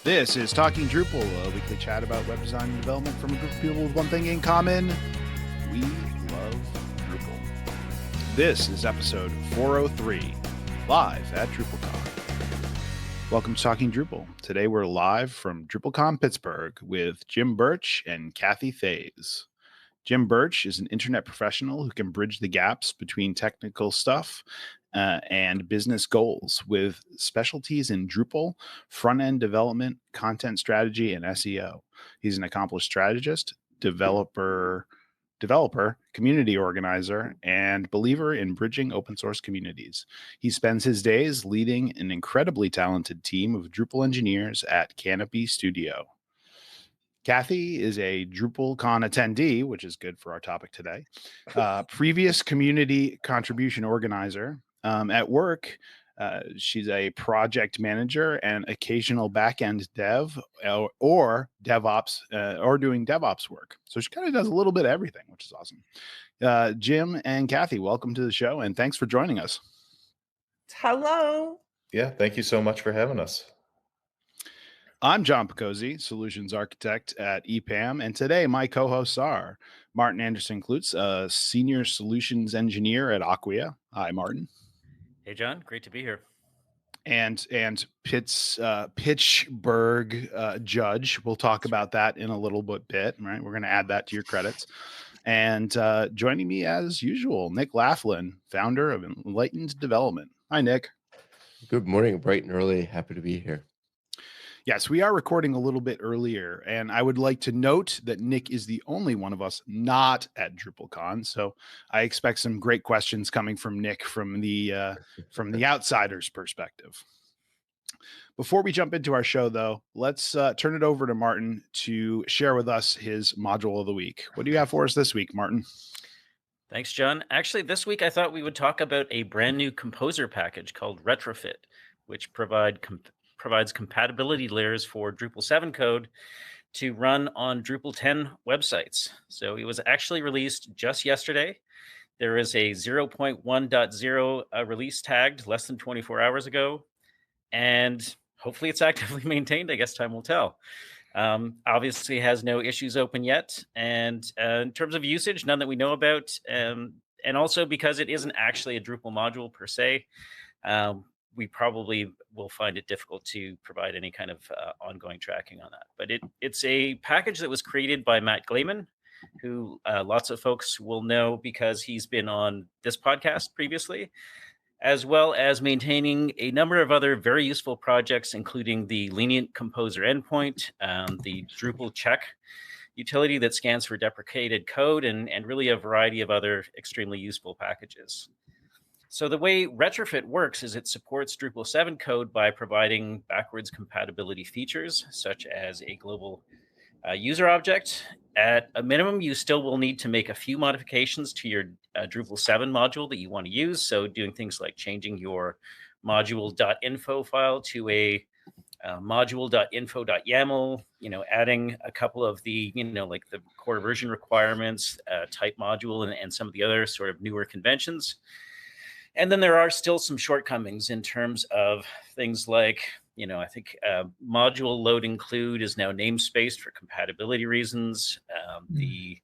This is Talking Drupal, a weekly chat about web design and development from a group of people with one thing in common. We love Drupal. This is episode 403, live at DrupalCon. Welcome to Talking Drupal. Today we're live from DrupalCon Pittsburgh with Jim Birch and Cathy Thays. Jim Birch is an internet professional who can bridge the gaps between technical stuff and business goals with specialties in Drupal, front-end development, content strategy, and SEO. He's an accomplished strategist, developer, community organizer, and believer in bridging open source communities. He spends his days leading an incredibly talented team of Drupal engineers at Canopy Studio. Cathy is a DrupalCon attendee, which is good for our topic today. Previous community contribution organizer. At work, she's a project manager and occasional backend dev or DevOps or doing DevOps work. So she kind of does a little bit of everything, which is awesome. Jim and Cathy, welcome to the show, and thanks for joining us. Hello. Yeah, thank you so much for having us. I'm John Picozzi, Solutions Architect at EPAM, and today my co-hosts are Martin Anderson-Klutz, a Senior Solutions Engineer at Acquia. Hi, Martin. Hey, John. Great to be here. And Pittsburgh Judge. We'll talk about that in a little bit, right? We're going to add that to your credits. And joining me as usual, Nick Laughlin, founder of Enlightened Development. Hi, Nick. Good morning, bright and early. Happy to be here. Yes, we are recording a little bit earlier, and I would like to note that Nick is the only one of us not at DrupalCon, so I expect some great questions coming from Nick from the outsider's perspective. Before we jump into our show, though, let's turn it over to Martin to share with us his module of the week. What do you have for us this week, Martin? Thanks, John. Actually, this week I thought we would talk about a brand new composer package called Retrofit, which provides compatibility layers for Drupal 7 code to run on Drupal 10 websites. So it was actually released just yesterday. There is a 0.1.0 release tagged less than 24 hours ago, and hopefully it's actively maintained. I guess time will tell. Obviously has no issues open yet. And in terms of usage, none that we know about. And also because it isn't actually a Drupal module per se, we probably will find it difficult to provide any kind of ongoing tracking on that. But it's a package that was created by Matt Gleiman, who lots of folks will know because he's been on this podcast previously, as well as maintaining a number of other very useful projects, including the Lenient Composer endpoint, the Drupal check utility that scans for deprecated code, and really a variety of other extremely useful packages. So the way Retrofit works is it supports Drupal 7 code by providing backwards compatibility features, such as a global user object. At a minimum, you still will need to make a few modifications to your Drupal 7 module that you want to use. So doing things like changing your module.info file to a module.info.yaml, adding a couple of the, like the core version requirements, type module, and some of the other sort of newer conventions. And then there are still some shortcomings in terms of things like, I think module load include is now namespaced for compatibility reasons. The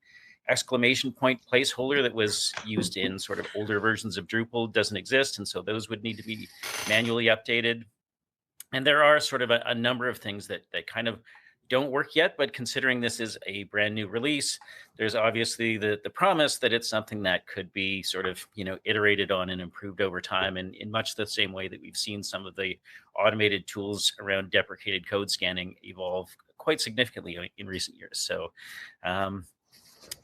exclamation point placeholder that was used in sort of older versions of Drupal doesn't exist. And so those would need to be manually updated. And there are sort of a number of things that kind of don't work yet, but considering this is a brand new release, there's obviously the promise that it's something that could be sort of, iterated on and improved over time, and in much the same way that we've seen some of the automated tools around deprecated code scanning evolve quite significantly in recent years. So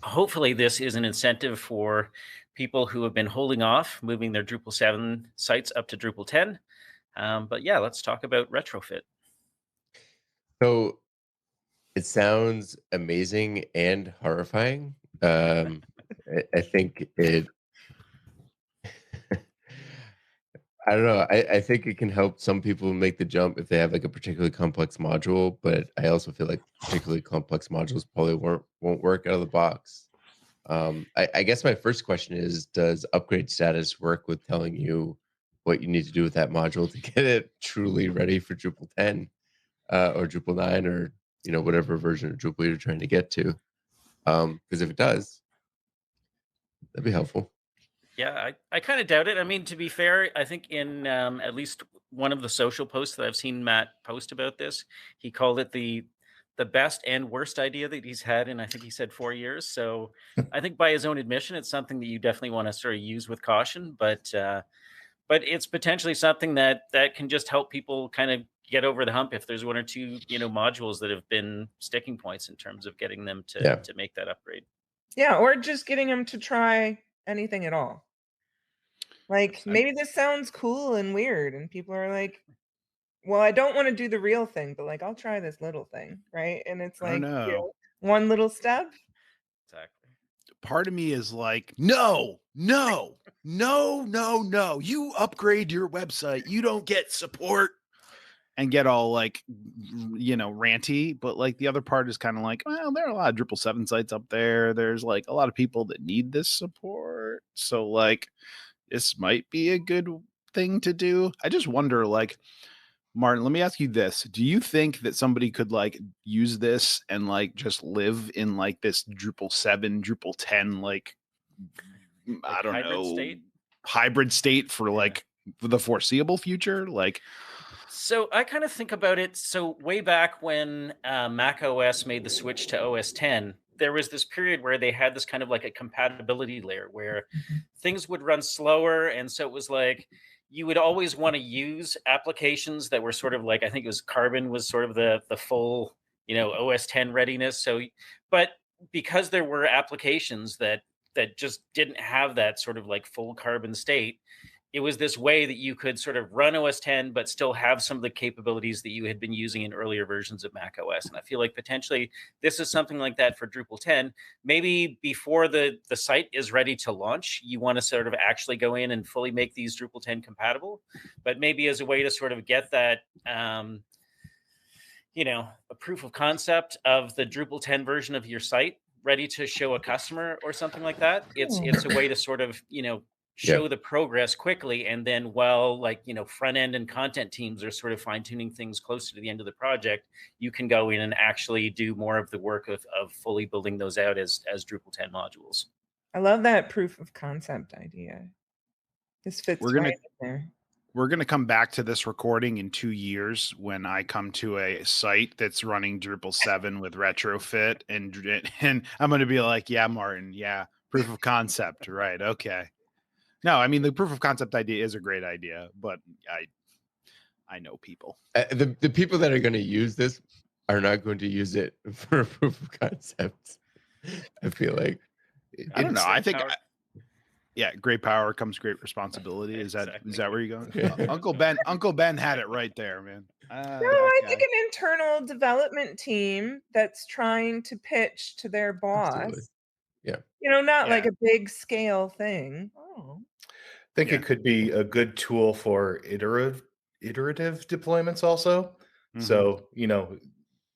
hopefully this is an incentive for people who have been holding off moving their Drupal 7 sites up to Drupal 10. But yeah, let's talk about Retrofit. So it sounds amazing and horrifying. I think it, I don't know. I think it can help some people make the jump if they have like a particularly complex module, but I also feel like particularly complex modules probably won't work out of the box. I guess my first question is, does upgrade status work with telling you what you need to do with that module to get it truly ready for Drupal 10? or Drupal 9 or whatever version of Drupal you're trying to get to. Because if it does, that'd be helpful. Yeah, I kind of doubt it. I mean, to be fair, I think in at least one of the social posts that I've seen Matt post about this, he called it the best and worst idea that he's had in, I think he said 4 years. So I think by his own admission, it's something that you definitely want to sort of use with caution. But it's potentially something that can just help people kind of get over the hump if there's one or two modules that have been sticking points in terms of getting them to make that upgrade. Yeah, or just getting them to try anything at all. Like, maybe this sounds cool and weird, and people are like, well, I don't want to do the real thing, but like, I'll try this little thing, right? And it's I don't like, know. one little step. Exactly. Part of me is like, no. You upgrade your website. You don't get support and get all like, ranty. But like the other part is kind of like, well, there are a lot of Drupal 7 sites up there. There's like a lot of people that need this support. So like, this might be a good thing to do. I just wonder, like, Martin, let me ask you this. Do you think that somebody could like use this and like just live in like this Drupal 7, Drupal 10, like I don't know, hybrid state for like for the foreseeable future? Like, so I kind of think about it. So way back when Mac OS made the switch to OS 10, there was this period where they had this kind of like a compatibility layer where things would run slower. And so it was like you would always want to use applications that were sort of like, I think it was Carbon was sort of the full, OS 10 readiness. So, but because there were applications that just didn't have that sort of like full Carbon state, it was this way that you could sort of run OS 10, but still have some of the capabilities that you had been using in earlier versions of Mac OS. And I feel like potentially this is something like that for Drupal 10. Maybe before the site is ready to launch, you want to sort of actually go in and fully make these Drupal 10 compatible. But maybe as a way to sort of get that, a proof of concept of the Drupal 10 version of your site ready to show a customer or something like that. It's a way to sort of, show the progress quickly. And then while front end and content teams are sort of fine tuning things closer to the end of the project, you can go in and actually do more of the work of fully building those out as Drupal 10 modules. I love that proof of concept idea. This fits right in there. We're going to come back to this recording in 2 years when I come to a site that's running Drupal 7 with retrofit. And I'm going to be like, yeah, Martin, yeah, proof of concept. Right. Okay. No, I mean, the proof of concept idea is a great idea, but I know people. The people that are going to use this are not going to use it for a proof of concept. I feel like. I don't know. I think... great power comes great responsibility. Is that where you're going? Uncle Ben had it right there, man. I think an internal development team that's trying to pitch to their boss. Absolutely. Yeah. Not like a big scale thing. Oh. I think it could be a good tool for iterative deployments also. Mm-hmm. So,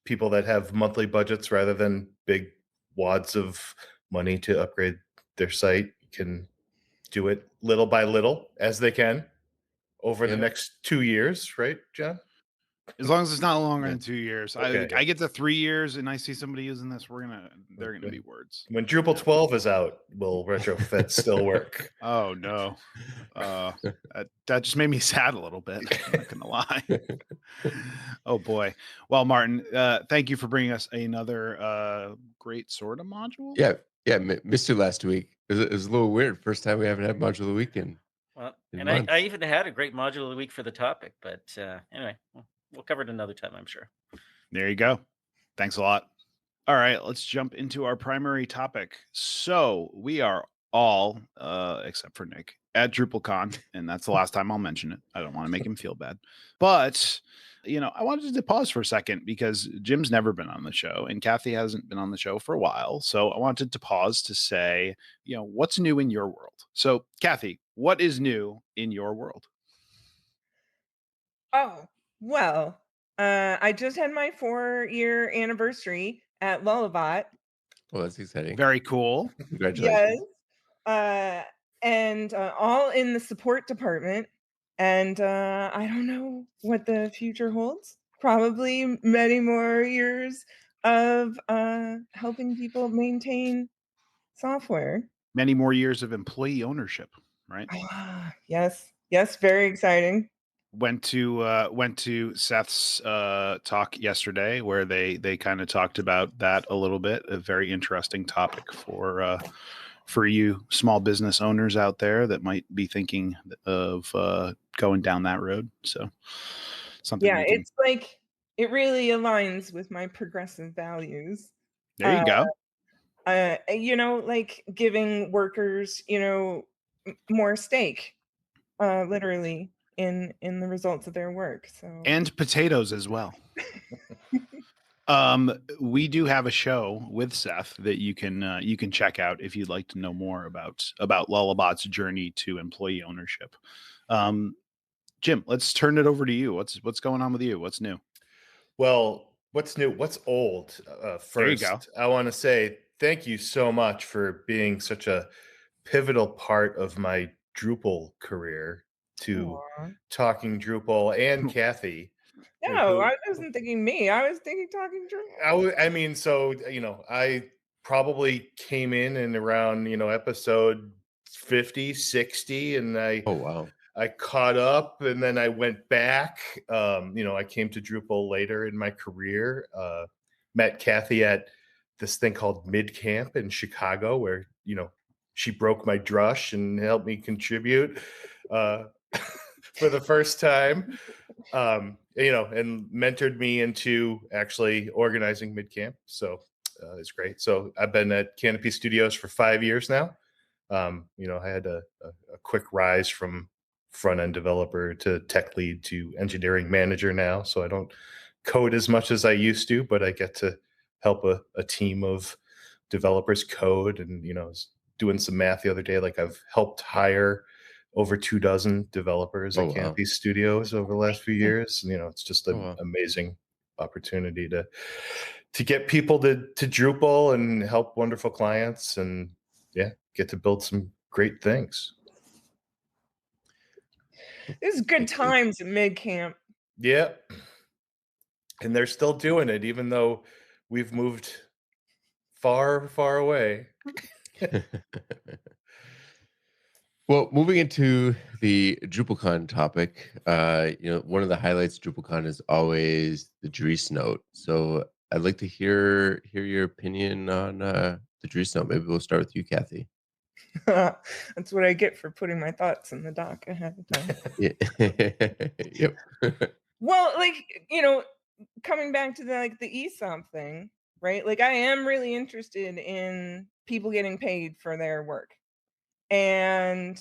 people that have monthly budgets rather than big wads of money to upgrade their site can do it little by little as they can over the next 2 years, right, John? As long as it's not longer than 2 years. Okay. I get to 3 years and I see somebody using this, they're gonna be words. When Drupal 12 is out, will retrofit still work? Oh no. That just made me sad a little bit. I'm not gonna lie. Oh boy. Well, Martin, thank you for bringing us another great sort of module. Yeah, missed you last week. It was a little weird. First time we haven't had module of the week in. Well, and I even had a great module of the week for the topic, but anyway, we'll cover it another time, I'm sure. There you go. Thanks a lot. All right, let's jump into our primary topic. So we are all, except for Nick, at DrupalCon, and that's the last time I'll mention it. I don't want to make him feel bad. But, I wanted to pause for a second because Jim's never been on the show and Cathy hasn't been on the show for a while. So I wanted to pause to say, what's new in your world? So, Cathy, what is new in your world? Oh, well, I just had my 4-year anniversary at Lullabot. Well, that's exciting. Very cool. Congratulations. Yes. And all in the support department. And I don't know what the future holds. probably many more years of helping people maintain software. Many more years of employee ownership, right? Yes, very exciting. Went to Seth's talk yesterday where they kind of talked about that a little bit. A very interesting topic for you small business owners out there that might be thinking of going down that road. So something Yeah, we can. it's like it really aligns with my progressive values. There you go. Like giving workers, more stake, literally in the results of their work. So And potatoes as well. We do have a show with Seth that you can check out if you'd like to know more about Lullabot's journey to employee ownership. Jim, let's turn it over to you. What's going on with you? What's new? Well, what's new? What's old? First, There you go. I want to say thank you so much for being such a pivotal part of my Drupal career to Aw. talking Drupal and Cathy. No, I wasn't thinking me. I was thinking talking Drupal. I mean, so I probably came in and around episode 50, 60, and Oh wow. I caught up, and then I went back. I came to Drupal later in my career. Met Cathy at this thing called Mid Camp in Chicago, where she broke my drush and helped me contribute for the first time. And mentored me into actually organizing Mid Camp. So it's great. So I've been at Canopy Studios for 5 years now. I had a quick rise from front end developer to tech lead to engineering manager now. So I don't code as much as I used to, but I get to help a team of developers code. And I was doing some math the other day. Like I've helped hire over 24 developers at Cathy Studios over the last few years. And, it's just an amazing opportunity to get people to Drupal and help wonderful clients and get to build some great things. It was good times at Mid Camp. Yeah. And they're still doing it, even though we've moved far, far away. Well, moving into the DrupalCon topic, one of the highlights of DrupalCon is always the Dries note. So I'd like to hear your opinion on the Dries note. Maybe we'll start with you, Cathy. That's what I get for putting my thoughts in the doc ahead of time. Yep. Well, coming back to the ESOP thing, right? Like I am really interested in people getting paid for their work. And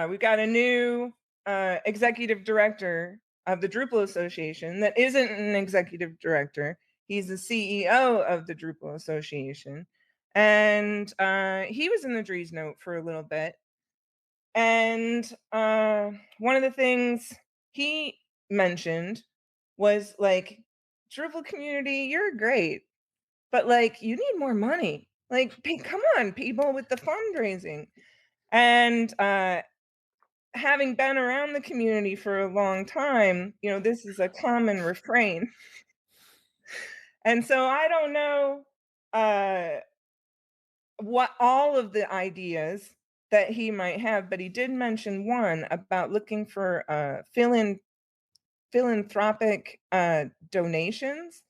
we've got a new executive director of the Drupal Association that isn't an executive director. He's the CEO of the Drupal Association. And he was in the Dries note for a little bit. And one of the things he mentioned was like, Drupal community, you're great, but you need more money. Come on, people, with the fundraising. And having been around the community for a long time, this is a common refrain. And so I don't know what all of the ideas that he might have, but he did mention one about looking for philanthropic donations.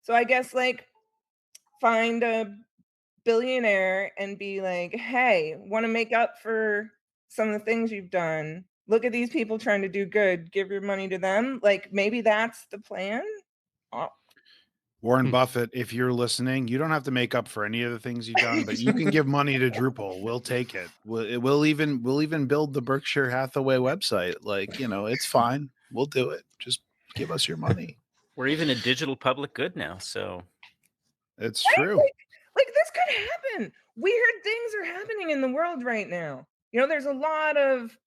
So I guess find a billionaire and be like, hey, want to make up for some of the things you've done? Look at these people trying to do good. Give your money to them. Maybe that's the plan. Warren Buffett, if you're listening, you don't have to make up for any of the things you've done, but you can give money to Drupal. We'll take it. We'll even build the Berkshire Hathaway website. It's fine. We'll do it. Just give us your money. We're even a digital public good now, so it's true. This could happen. Weird things are happening in the world right now. There's a lot of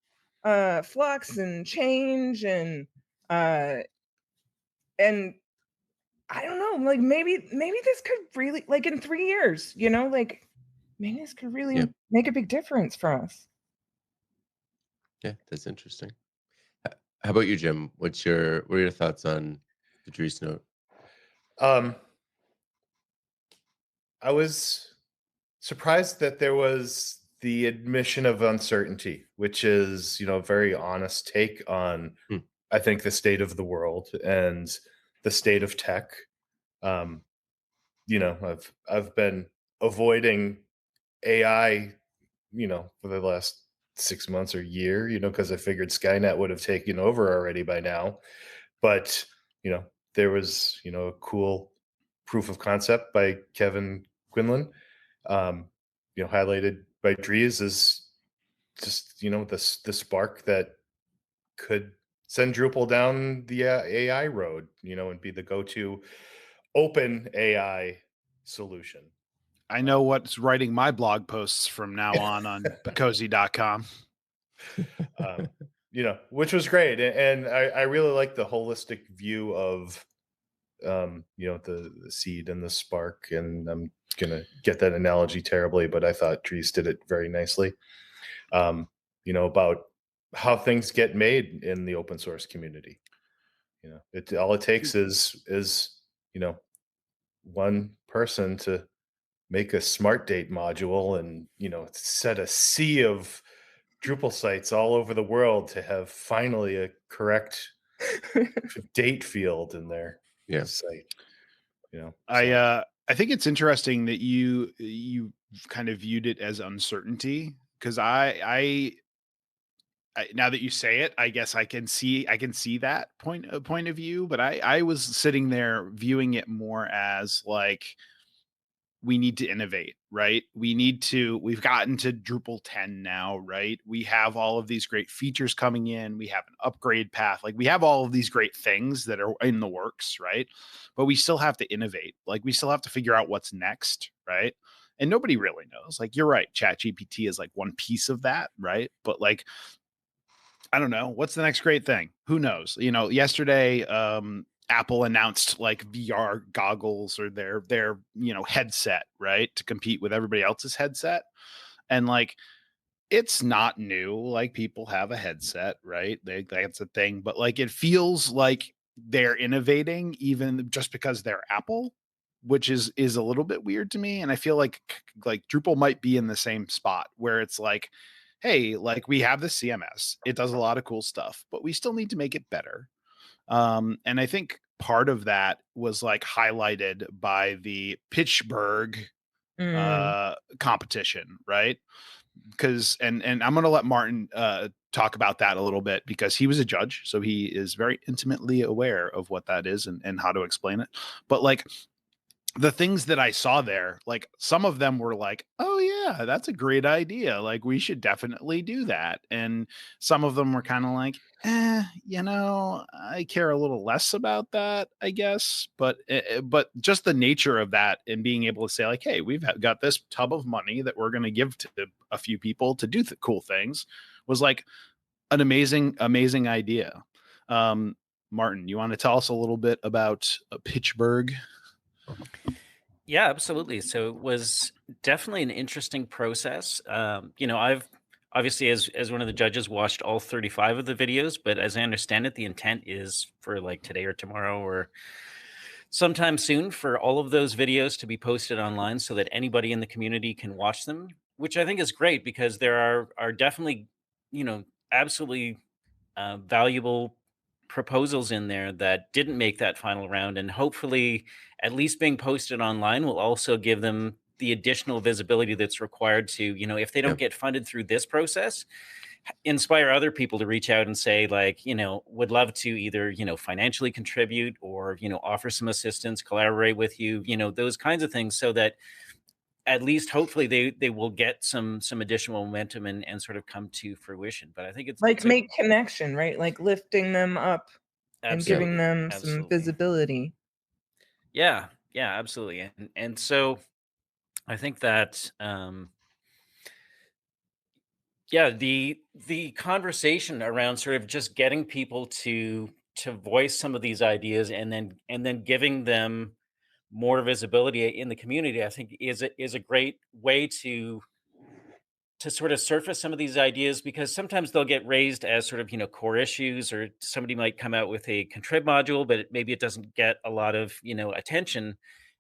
flux and change and I don't know, maybe this could really, in 3 years, maybe this could really make a big difference for us. Yeah, that's interesting. How about you, Jim? What are your thoughts on the Dries note? I was surprised that there was the admission of uncertainty, which is, a very honest take on, I think, the state of the world and the state of tech. I've been avoiding AI, for the last 6 months or year, because I figured Skynet would have taken over already by now. But, there was, a cool proof of concept by Kevin Quinlan, highlighted by Dries as just, the spark that could send Drupal down the AI road, and be the go-to open AI solution. I know what's writing my blog posts from now on Bacozy.com. Which was great. And I really like the holistic view of, the seed and the spark. And I'm going to get that analogy terribly, but I thought Dries did it very nicely. About how things get made in the open source community. All it takes is one person to make a smart date module and, set a sea of Drupal sites all over the world to have finally a correct date field in their site. I think it's interesting that you kind of viewed it as uncertainty, because I now that you say it, I guess I can see that point of view, but I was sitting there viewing it more as like, we need to innovate, right? We've gotten to Drupal 10 now, right? We have all of these great features coming in. We have an upgrade path. Like, we have all of these great things that are in the works, right? But we still have to innovate. Like, we still have to figure out what's next, right? And nobody really knows. Like, you're right. ChatGPT is like one piece of that, right? But like, I don't know. What's the next great thing? Who knows? Yesterday, Apple announced like VR goggles or their headset, right, to compete with everybody else's headset. And like, it's not new. Like, people have a headset, right? That's a thing. But like, it feels like they're innovating even just because they're Apple, which is a little bit weird to me. And I feel like Drupal might be in the same spot where it's like, hey, like, we have the CMS. It does a lot of cool stuff, but we still need to make it better. And I think part of that was like highlighted by the Pittsburgh competition, right? Because and I'm going to let Martin talk about that a little bit, because he was a judge, so he is very intimately aware of what that is and how to explain it. But like, the things that I saw there, like, some of them were like, oh yeah, that's a great idea. Like, we should definitely do that. And some of them were kind of like, I care a little less about that, I guess. But just the nature of that and being able to say like, hey, we've got this tub of money that we're going to give to a few people to do cool things, was like an amazing idea. Martin, you want to tell us a little bit about Pittsburgh? Yeah, absolutely. So it was definitely an interesting process. I've obviously, as one of the judges, watched all 35 of the videos, but as I understand it, the intent is for like today or tomorrow or sometime soon for all of those videos to be posted online so that anybody in the community can watch them, which I think is great, because there are definitely, absolutely valuable proposals in there that didn't make that final round, and hopefully at least being posted online will also give them the additional visibility that's required to, if they don't get funded through this process, inspire other people to reach out and say like, would love to either, financially contribute or, offer some assistance, collaborate with you, those kinds of things, so that at least hopefully they will get some additional momentum and sort of come to fruition. But I think it's like make connection, right? Like lifting them up and giving them some visibility. Yeah, absolutely. And so I think that the conversation around sort of just getting people to voice some of these ideas and then giving them more visibility in the community, I think is a great way to to sort of surface some of these ideas, because sometimes they'll get raised as sort of, core issues, or somebody might come out with a contrib module, but maybe it doesn't get a lot of, attention.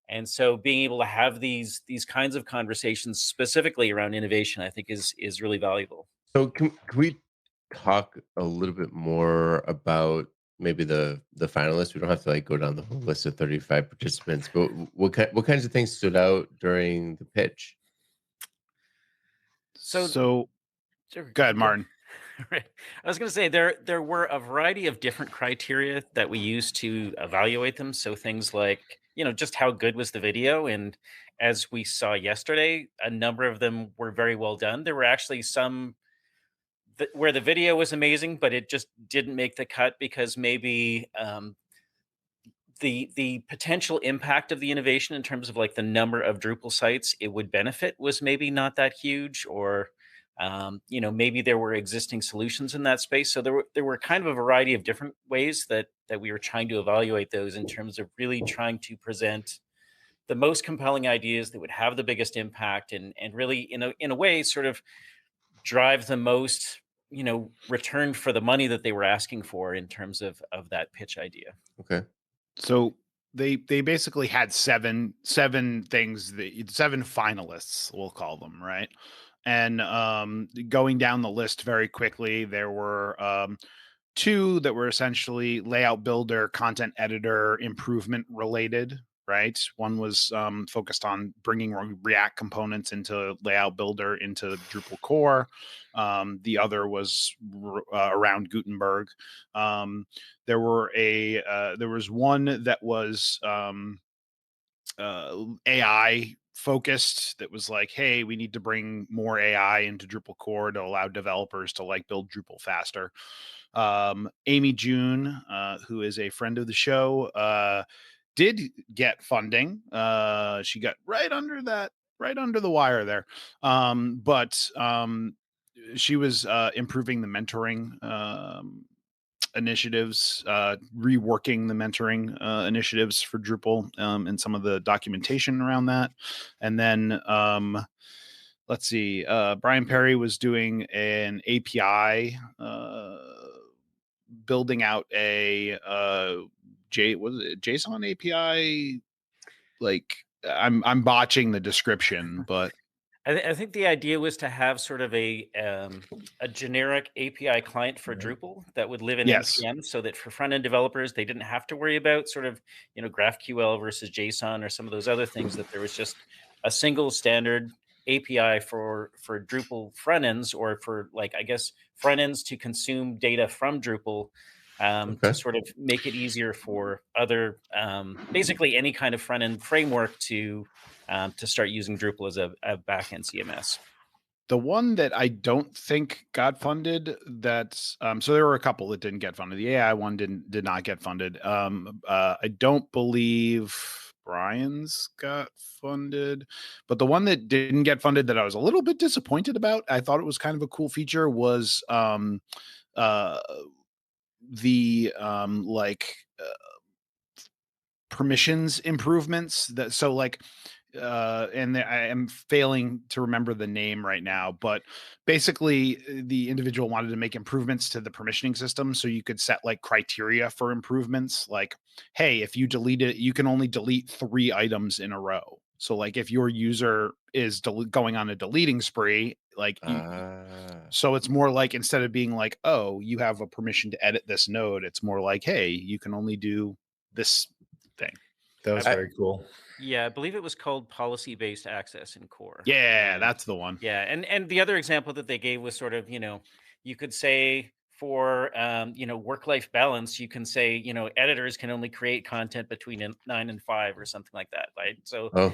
And so being able to have these kinds of conversations specifically around innovation, I think is really valuable. So can we talk a little bit more about maybe the finalists? We don't have to like go down the whole list of 35 participants, but what kinds of things stood out during the pitch? So Sure, go ahead, Martin. Right. I was going to say there were a variety of different criteria that we used to evaluate them. So things like, just how good was the video, and as we saw yesterday, a number of them were very well done. There were actually some where the video was amazing, but it just didn't make the cut because maybe the potential impact of the innovation in terms of like the number of Drupal sites it would benefit was maybe not that huge, or maybe there were existing solutions in that space. So there were kind of a variety of different ways that we were trying to evaluate those in terms of really trying to present the most compelling ideas that would have the biggest impact, and really in a way sort of drive the most return for the money that they were asking for in terms of that pitch idea. Okay. So they basically had seven things, seven finalists, we'll call them, right? And going down the list very quickly, there were two that were essentially layout builder, content editor, improvement related, right? One was focused on bringing React components into layout builder into Drupal core. The other was around Gutenberg. There was one that was AI focused, that was like, hey, we need to bring more AI into Drupal core to allow developers to like build Drupal faster. Amy June, who is a friend of the show, did get funding. She got right under the wire there. But she was improving the mentoring initiatives, reworking the mentoring initiatives for Drupal, and some of the documentation around that. And then let's see, Brian Perry was doing an API, building out a JSON API. Like I'm botching the description, but I think the idea was to have sort of a generic API client for Drupal that would live in Yes. NPM, so that for front end developers, they didn't have to worry about sort of GraphQL versus JSON or some of those other things. That there was just a single standard API for Drupal front ends, or for like, I guess, front ends to consume data from Drupal, to sort of make it easier for other basically any kind of front end framework to start using Drupal as a backend CMS. The one that I don't think got funded, that's so there were a couple that didn't get funded. The AI one did not get funded. I don't believe Brian's got funded, but the one that didn't get funded that I was a little bit disappointed about, I thought it was kind of a cool feature, was the permissions improvements. That so like and I am failing to remember the name right now, but basically the individual wanted to make improvements to the permissioning system, so you could set like criteria for improvements, like, hey, if you delete it, you can only delete 3 items in a row. So like if your user is going on a deleting spree, like so it's more like, instead of being like, oh, you have a permission to edit this node, it's more like, hey, you can only do this thing. That was very cool. Yeah, I believe it was called policy-based access in core. Yeah, that's the one. Yeah, and the other example that they gave was sort of, you could say for work-life balance, you can say, editors can only create content between 9 and 5 or something like that, right? So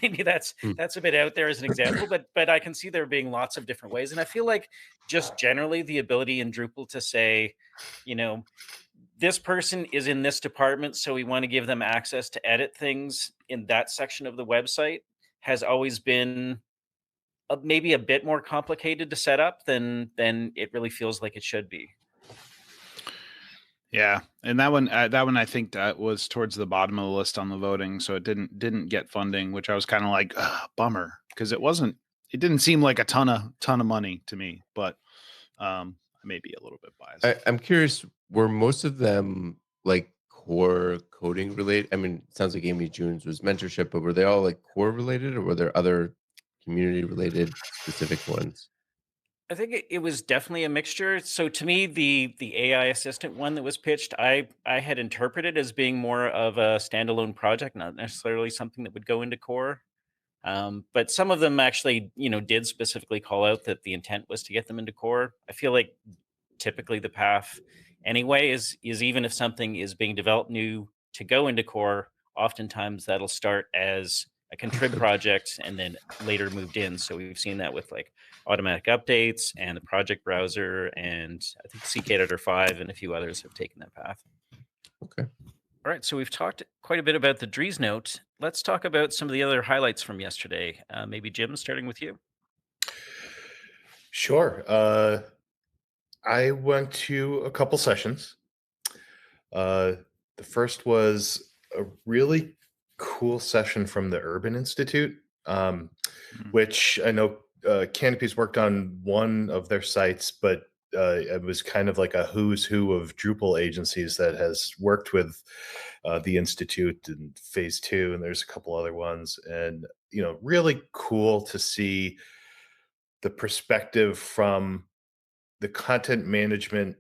maybe that's a bit out there as an example, but I can see there being lots of different ways. And I feel like just generally the ability in Drupal to say, this person is in this department, so we want to give them access to edit things in that section of the website, has always been maybe a bit more complicated to set up than it really feels like it should be. Yeah, and that one I think that was towards the bottom of the list on the voting, so it didn't get funding, which I was kind of like, bummer, because it wasn't it didn't seem like a ton of money to me, but I may be a little bit biased. I'm curious, were most of them like core coding related? I mean, it sounds like Amy June's was mentorship, but were they all like core related, or were there other community related specific ones? I think it was definitely a mixture. So to me, the AI assistant one that was pitched, I had interpreted as being more of a standalone project, not necessarily something that would go into core. But some of them actually, did specifically call out that the intent was to get them into core. I feel like typically the path anyway is even if something is being developed new to go into core, oftentimes that'll start as a contrib project and then later moved in. So we've seen that with like automatic updates and the project browser, and I think CKEditor 5 and a few others have taken that path. Okay. All right, so we've talked quite a bit about the Dries note. Let's talk about some of the other highlights from yesterday. Maybe Jim, starting with you. Sure. I went to a couple sessions. The first was a really cool session from the Urban Institute, which I know Canopy's worked on one of their sites, but it was kind of like a who's who of Drupal agencies that has worked with the Institute in phase 2, and there's a couple other ones. And, really cool to see the perspective from the content management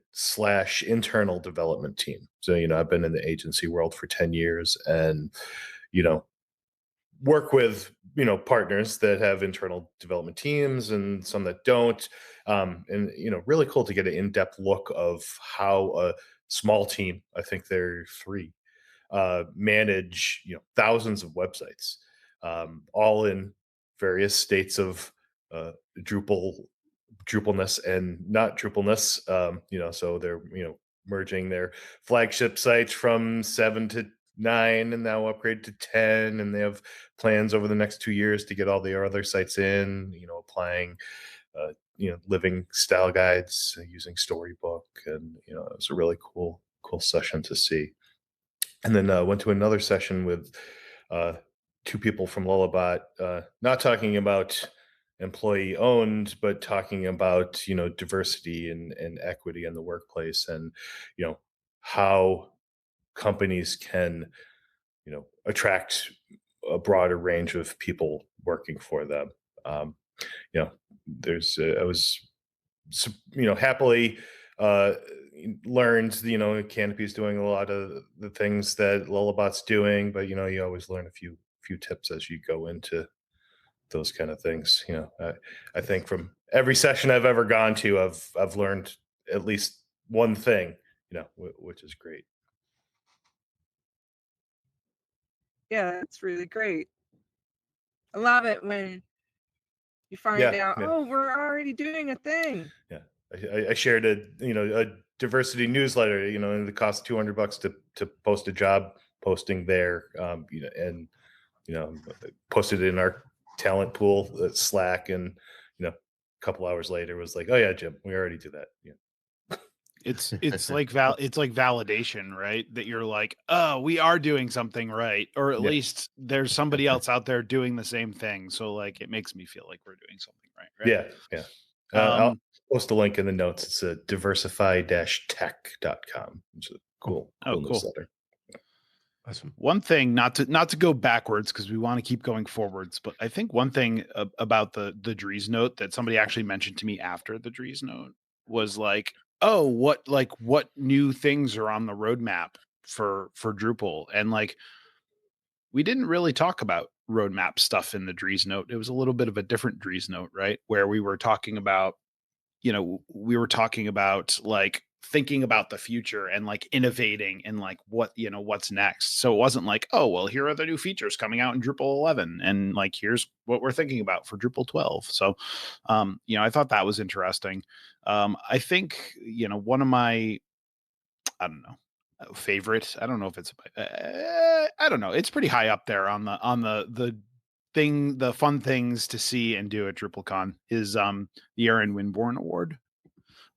/ internal development team. So, I've been in the agency world for 10 years and, work with, partners that have internal development teams and some that don't. And, really cool to get an in-depth look of how a small team, I think there are 3, manage, thousands of websites, all in various states of Drupalness and not Drupalness. So they're, merging their flagship sites from 7 to 9 and now upgrade to 10. And they have plans over the next 2 years to get all their other sites in, applying, living style guides using Storybook. And, it was a really cool session to see. And then went to another session with 2 people from Lullabot, not talking about employee owned, but talking about, diversity and equity in the workplace, and, how companies can, attract a broader range of people working for them. There's, I was, happily learned, Canopy's doing a lot of the things that Lullabot's doing, but, you always learn a few tips as you go into those kind of things. I think from every session I've ever gone to, I've learned at least one thing, which is great. Yeah, that's really great. I love it when you find out, oh, we're already doing a thing. Yeah. I shared a diversity newsletter, and it costs $200 to post a job posting there, and, posted it in our talent pool Slack, and, a couple hours later was like, oh yeah, Jim, we already do that. Yeah. It's like validation, right? That you're like, oh, we are doing something right, or at least there's somebody else out there doing the same thing. So like, it makes me feel like we're doing something right. Yeah. I'll post a link in the notes. It's a diversify-tech.com. It's a cool newsletter. Awesome. One thing, not to go backwards because we want to keep going forwards, but I think one thing about the Dries note that somebody actually mentioned to me after the Dries note was like, oh, what new things are on the roadmap for Drupal? And like, we didn't really talk about roadmap stuff in the Dries note. It was a little bit of a different Dries note, right? Where we were talking about, like thinking about the future and like innovating and like what's next. So it wasn't like, oh, well, here are the new features coming out in Drupal 11 and like here's what we're thinking about for Drupal 12. So I thought that was interesting. I think one of my, I don't know, favorite, I don't know if it's I don't know, it's pretty high up there on the fun things to see and do at DrupalCon is the Aaron Winborn Award.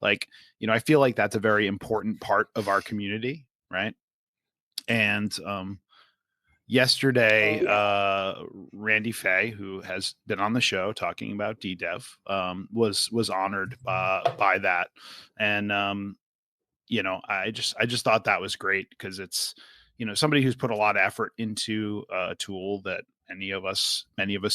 Like, I feel like that's a very important part of our community, right? And Yesterday, Oh, Randy Fay, who has been on the show talking about DDev, was honored by that, and I just thought that was great because it's somebody who's put a lot of effort into a tool that many of us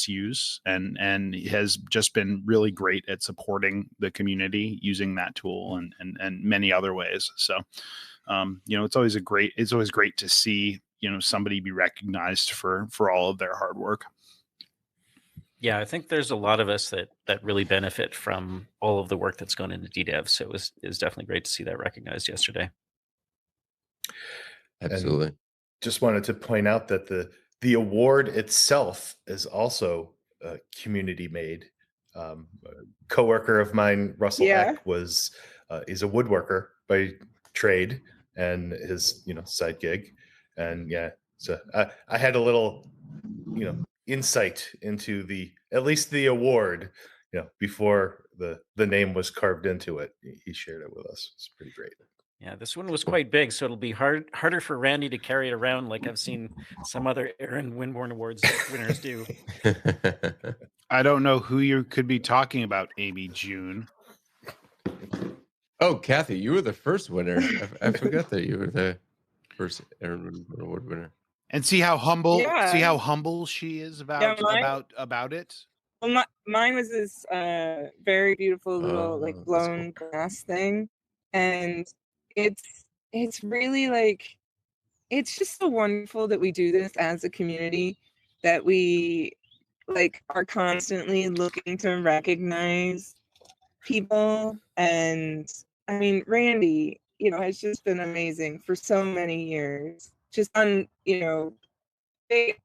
use, and has just been really great at supporting the community using that tool and many other ways. So it's always great to see somebody be recognized for all of their hard work. Yeah, I think there's a lot of us that really benefit from all of the work that's gone into DDev. So it was definitely great to see that recognized yesterday. Absolutely. And just wanted to point out that the award itself is also community made. A coworker of mine, Russell Yeah. Eck, is a woodworker by trade and his side gig, and yeah, so I had a little insight into at least the award before the name was carved into it. He shared it with us. It's pretty great. Yeah, this one was quite big, so it'll be harder for Randy to carry it around like I've seen some other Aaron Winborn Awards winners do. I don't know who you could be talking about, Amy June. Oh, Cathy, you were the first winner. I forgot that you were the first Aaron Winborn Award winner. And see how humble Yeah. she is about it. Well, mine was this very beautiful little like that's blown cool. glass thing, and it's really like it's just so wonderful that we do this as a community, that we like are constantly looking to recognize people. And I mean, Randy, has just been amazing for so many years, just on big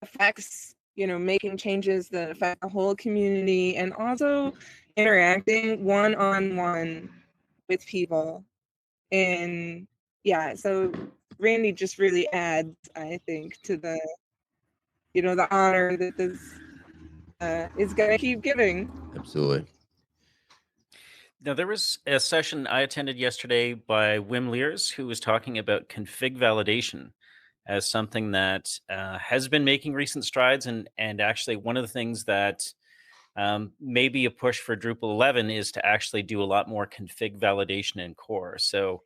effects, making changes that affect the whole community, and also interacting one-on-one with people. And yeah, so Randy just really adds, I think, to the the honor that this is gonna keep giving. Absolutely. Now, there was a session I attended yesterday by Wim Leers, who was talking about config validation as something that has been making recent strides. And actually, one of the things that may be a push for Drupal 11 is to actually do a lot more config validation in core. So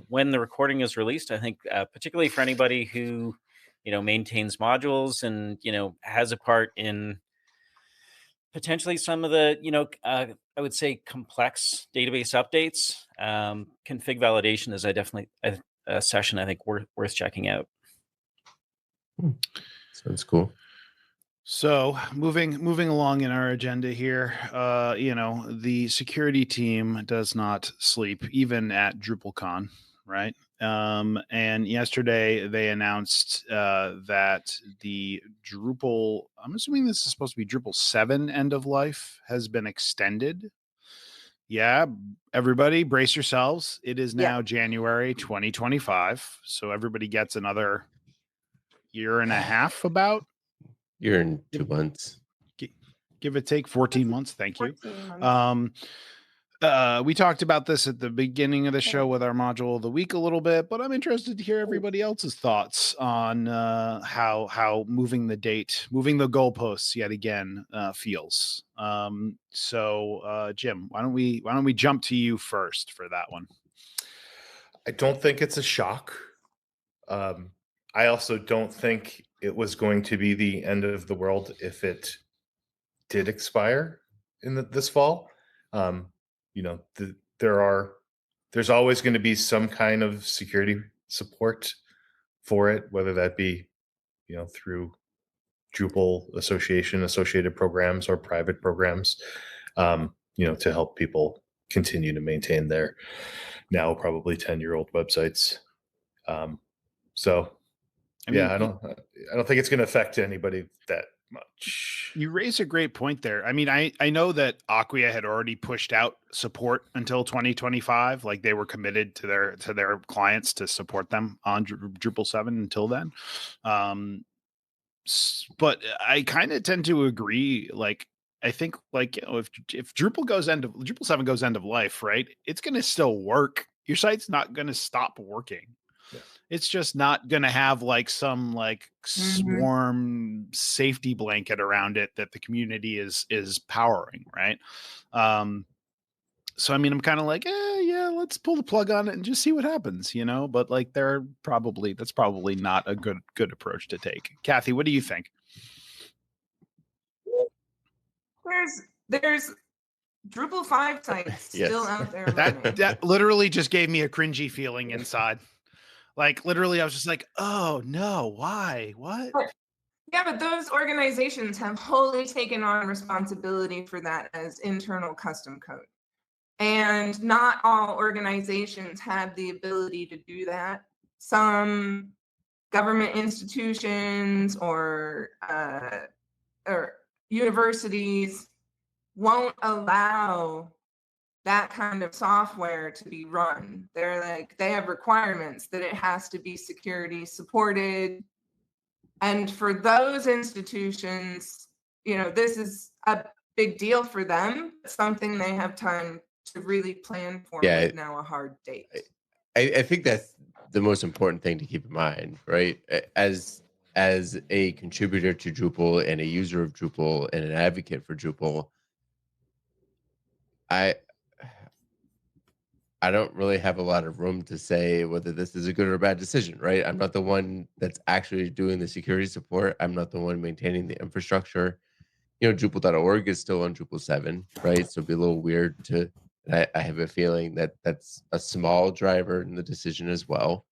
when the recording is released, I think particularly for anybody who maintains modules and has a part in potentially some of the I would say complex database updates, config validation is definitely a session I think worth checking out. Sounds cool. So moving along in our agenda here, the security team does not sleep even at DrupalCon, right? And yesterday they announced that the Drupal, I'm assuming this is supposed to be Drupal 7 end of life, has been extended. Yeah, everybody brace yourselves. It is now January 2025. So everybody gets another year and a half about. You're in 2 months. Give it take 14 months. Thank you. 14 months. We talked about this at the beginning of the show with our module of the week a little bit, but I'm interested to hear everybody else's thoughts on how moving the goalposts yet again feels. So Jim, why don't we jump to you first for that one? I don't think it's a shock. I also don't think it was going to be the end of the world if it did expire in this fall. There's always going to be some kind of security support for it, whether that be through Drupal associated programs or private programs, to help people continue to maintain their now probably 10-year-old websites. So I don't think it's going to affect anybody that much. You raise a great point there. I mean, I know that Acquia had already pushed out support until 2025. Like they were committed to their clients to support them on Drupal 7 until then. But I kind of tend to agree. Like I think if Drupal 7 goes end of life, right? It's going to still work. Your site's not going to stop working. It's just not going to have like some like swarm safety blanket around it that the community is powering, right? So I mean, I'm kind of like, yeah, let's pull the plug on it and just see what happens, you know. But like, that's probably not a good approach to take. Cathy, what do you think? There's Drupal 5 sites still out there. That literally just gave me a cringy feeling inside. Like literally, I was just like, oh no, why? What? But those organizations have wholly taken on responsibility for that as internal custom code. And not all organizations have the ability to do that. Some government institutions or universities won't allow that kind of software to be run. They have requirements that it has to be security supported. And for those institutions, this is a big deal for them. It's something they have time to really plan for with now a hard date. I think that's the most important thing to keep in mind, right? As a contributor to Drupal and a user of Drupal and an advocate for Drupal, I don't really have a lot of room to say whether this is a good or bad decision, right? I'm not the one that's actually doing the security support. I'm not the one maintaining the infrastructure. Drupal.org is still on Drupal 7, right? So it'd be a little weird to, I have a feeling that that's a small driver in the decision as well.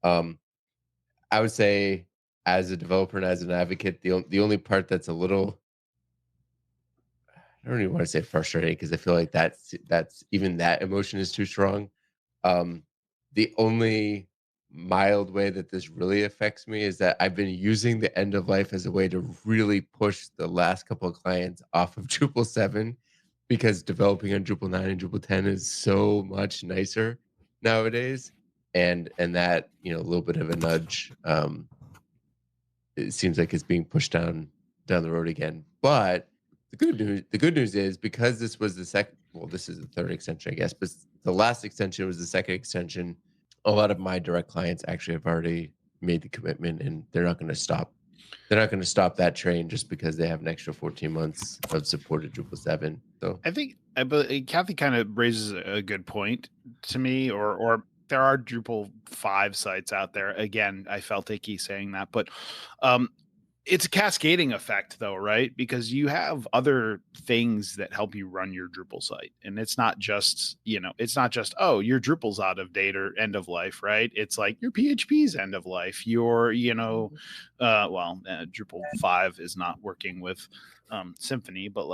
I would say as a developer and as an advocate, the only part that's a little, I don't even want to say frustrating because I feel like that's even that emotion is too strong. The only mild way that this really affects me is that I've been using the end of life as a way to really push the last couple of clients off of Drupal 7 because developing on Drupal 9 and Drupal 10 is so much nicer nowadays. And that, a little bit of a nudge, it seems like it's being pushed down the road again. But the good news is because this was this is the third extension, I guess, but the last extension was the second extension. A lot of my direct clients actually have already made the commitment, and they're not going to stop. They're not going to stop that train just because they have an extra 14 months of support at Drupal 7. So I think, but Cathy kind of raises a good point to me, or there are Drupal 5 sites out there. Again, I felt icky saying that, but it's a cascading effect though, right? Because you have other things that help you run your Drupal site. And it's not just, oh, your Drupal's out of date or end of life, right? It's like your PHP's end of life. Your, Drupal 5 is not working with Symfony, but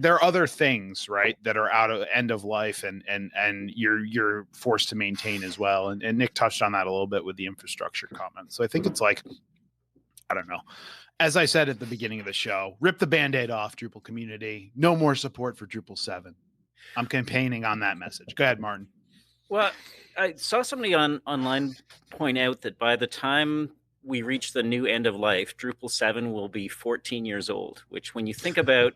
there are other things, right, that are out of end of life and you're forced to maintain as well. And Nick touched on that a little bit with the infrastructure comment. So I think it's like, I don't know. As I said at the beginning of the show, rip the Band-Aid off, Drupal community. No more support for Drupal 7. I'm campaigning on that message. Go ahead, Martin. Well, I saw somebody online point out that by the time we reach the new end of life, Drupal 7 will be 14 years old, which when you think about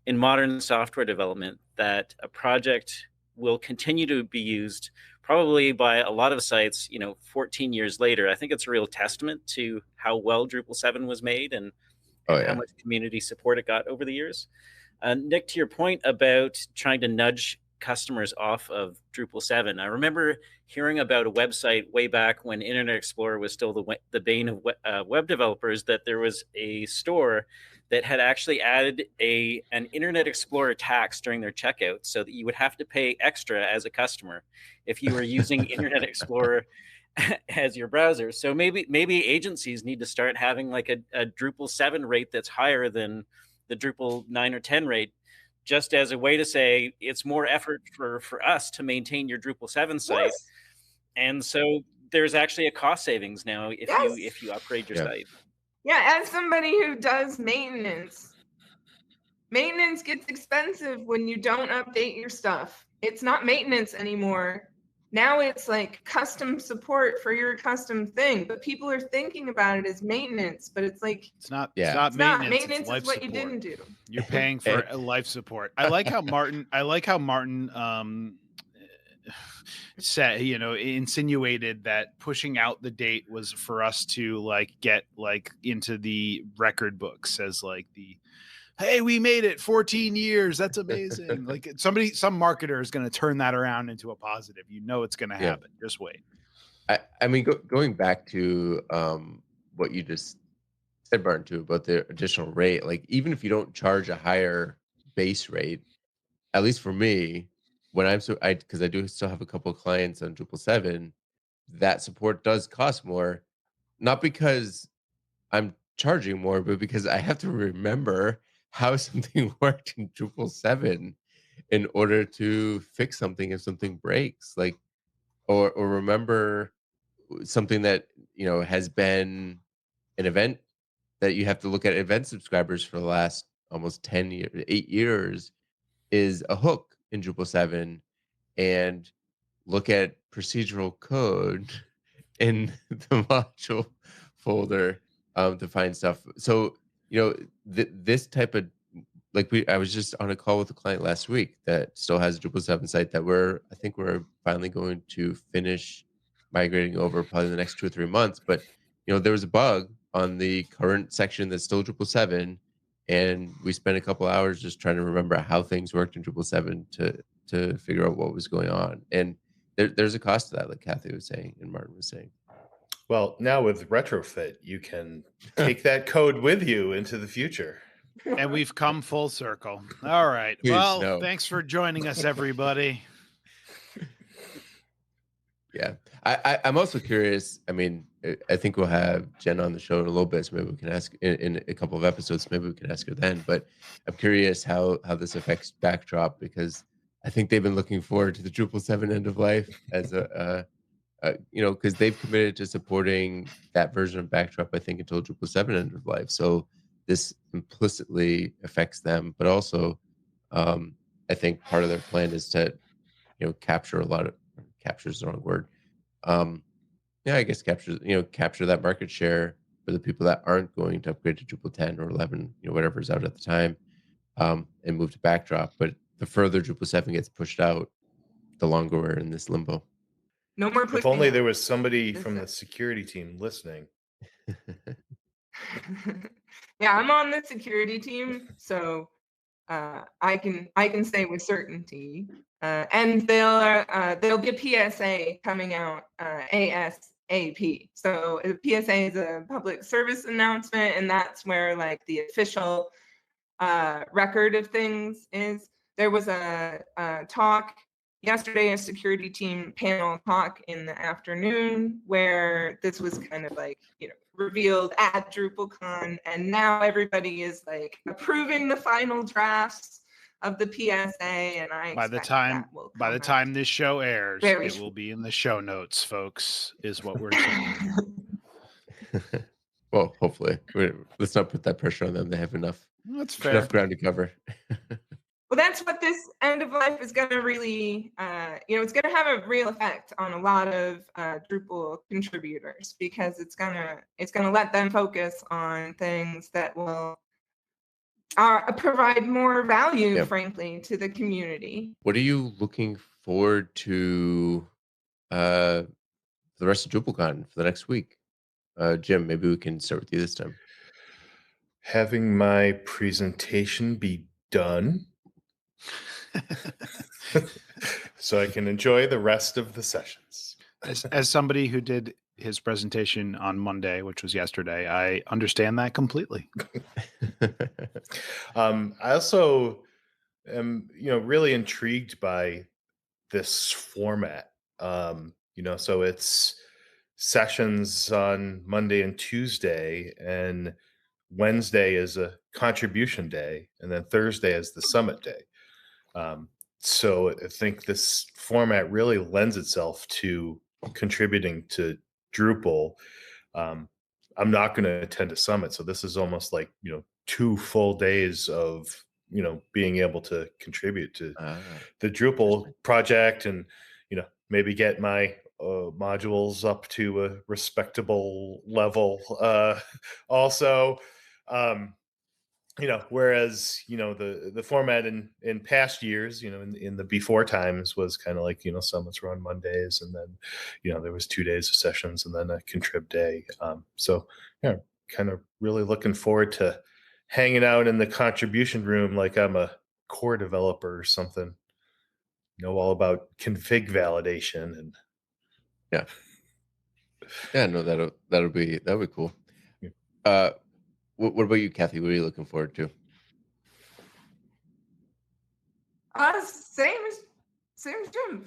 in modern software development, that a project will continue to be used probably by a lot of sites, 14 years later. I think it's a real testament to how well Drupal 7 was made and how much community support it got over the years. Nick, to your point about trying to nudge customers off of Drupal 7, I remember hearing about a website way back when Internet Explorer was still the bane of web developers, that there was a store that had actually added an Internet Explorer tax during their checkout, so that you would have to pay extra as a customer if you were using Internet Explorer as your browser. So maybe agencies need to start having like a Drupal 7 rate that's higher than the Drupal 9 or 10 rate, just as a way to say it's more effort for us to maintain your Drupal 7 site. Yes. And so there's actually a cost savings now if you upgrade your site. Yeah, as somebody who does maintenance gets expensive when you don't update your stuff. It's not maintenance anymore. Now it's like custom support for your custom thing, but people are thinking about it as maintenance, but it's like it's not maintenance. Maintenance is what you didn't do. You're paying for life support. I like how Martin said, insinuated that pushing out the date was for us to like get like into the record books as like hey, we made it 14 years. That's amazing. Like some marketer is going to turn that around into a positive. It's going to happen. Just wait. I mean, going back to what you just said, Barton, too, about the additional rate, like even if you don't charge a higher base rate, at least for me, when because I do still have a couple of clients on Drupal 7, that support does cost more, not because I'm charging more, but because I have to remember how something worked in Drupal 7 in order to fix something if something breaks, like, or remember something that has been an event that you have to look at event subscribers for the last almost 10 years, 8 years, is a hook in Drupal 7, and look at procedural code in the module folder to find stuff. So this type of, like, I was just on a call with a client last week that still has a Drupal 7 site that I think we're finally going to finish migrating over probably in the next 2 or 3 months. But there was a bug on the current section that's still Drupal 7, and we spent a couple hours just trying to remember how things worked in Drupal 7 to figure out what was going on. And there's a cost to that, like Cathy was saying and Martin was saying. Well, now with Retrofit, you can take that code with you into the future. And we've come full circle. All right. Please, well, no. Thanks for joining us, everybody. Yeah. I'm also curious. I mean, I think we'll have Jen on the show in a little bit, so maybe we can ask in a couple of episodes, maybe we can ask her then. But I'm curious how this affects Backdrop, because I think they've been looking forward to the Drupal 7 end of life as because they've committed to supporting that version of Backdrop, I think, until Drupal 7 end of life. So this implicitly affects them, but also I think part of their plan is to capture captures the wrong word. I guess capture that market share for the people that aren't going to upgrade to Drupal 10 or 11, whatever's out at the time, and move to Backdrop. But the further Drupal 7 gets pushed out, the longer we're in this limbo. No more pushing. If only there was somebody from the security team listening. Yeah, I'm on the security team, so I can say with certainty. And there'll be a PSA coming out ASAP. So the PSA is a public service announcement, and that's where like the official record of things is. There was a talk yesterday, a security team panel talk in the afternoon, where this was kind of like revealed at DrupalCon, and now everybody is like approving the final drafts of the PSA, and by the time this show airs, it will be in the show notes, folks, is what we're saying. Well, hopefully. Let's not put that pressure on them. They have enough ground to cover. Well, that's what this end of life is going to really, it's going to have a real effect on a lot of Drupal contributors, because it's going to let them focus on things that will provide more value, frankly, to the community. What are you looking forward to the rest of DrupalCon for the next week? Jim, maybe we can start with you this time. Having my presentation be done so I can enjoy the rest of the sessions. As somebody who did his presentation on Monday, which was yesterday, I understand that completely. I also am, really intrigued by this format. So it's sessions on Monday and Tuesday, and Wednesday is a contribution day, and then Thursday is the summit day. So I think this format really lends itself to contributing to Drupal. I'm not going to attend a summit, so this is almost like 2 full days of being able to contribute to the Drupal project, and maybe get my modules up to a respectable level also. whereas the format in past years, in the before times was kind of like summits were on Mondays, and then there was 2 days of sessions and then a contrib day. So yeah, kind of really looking forward to hanging out in the contribution room like I'm a core developer or something. Know all about config validation and no, that'll be cool. Yeah. What about you, Cathy? What are you looking forward to? Same as Jim.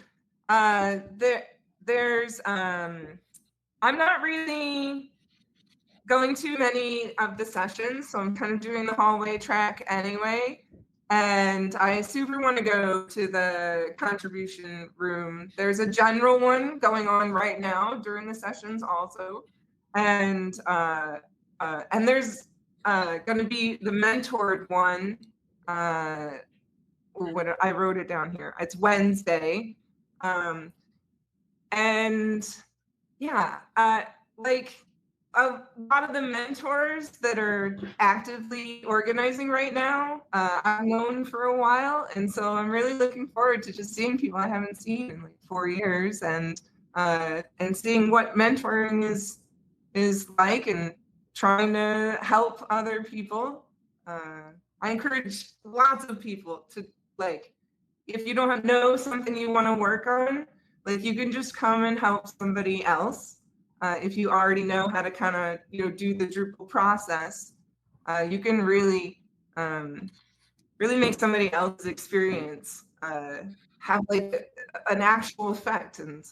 There's I'm not really going to many of the sessions, so I'm kind of doing the hallway track anyway. And I super want to go to the contribution room. There's a general one going on right now during the sessions also. And there's going to be the mentored one. What I wrote it down here. It's Wednesday. And yeah, like a lot of the mentors that are actively organizing right now, I've known for a while, and so I'm really looking forward to just seeing people I haven't seen in like 4 years, and seeing what mentoring is like, and trying to help other people. I encourage lots of people to, like, if you don't know something you want to work on, like, you can just come and help somebody else. If you already know how to kind of do the Drupal process, you can really make somebody else's experience have like an actual effect. And